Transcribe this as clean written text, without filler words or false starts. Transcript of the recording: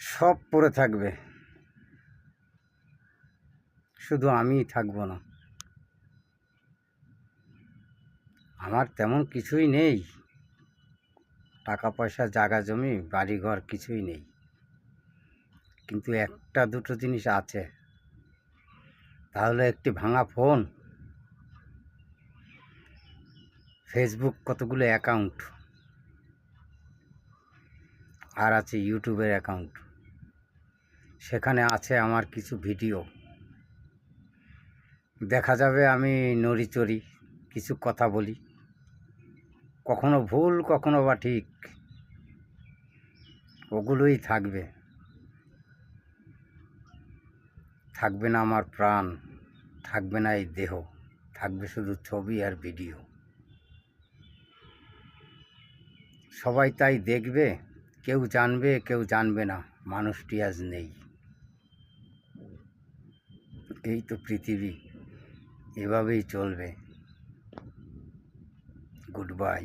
সব পড়ে থাকবে, শুধু আমিই থাকবো না। আমার তেমন কিছুই নেই, টাকা পয়সা, জায়গা জমি, বাড়িঘর কিছুই নেই, কিন্তু একটা দুটো জিনিস আছে। তাহলে একটি ভাঙা ফোন, ফেসবুক কতগুলো অ্যাকাউন্ট, আর আছে ইউটিউবের অ্যাকাউন্ট। সেখানে আছে আমার কিছু ভিডিও। দেখা যাবে আমি নড়িচড়ি, কিছু কথা বলি, কখনো ভুল কখনো বা ঠিক, ওগুলোই থাকবে। থাকবে না আমার প্রাণ, থাকবে না এই দেহ, থাকবে শুধু ছবি আর ভিডিও। সবাই তাই দেখবে, কেউ জানবে কেউ জানবে না, মানুষটি আজ নেই। এই তো পৃথিবী, এভাবেই চলবে। Good bye.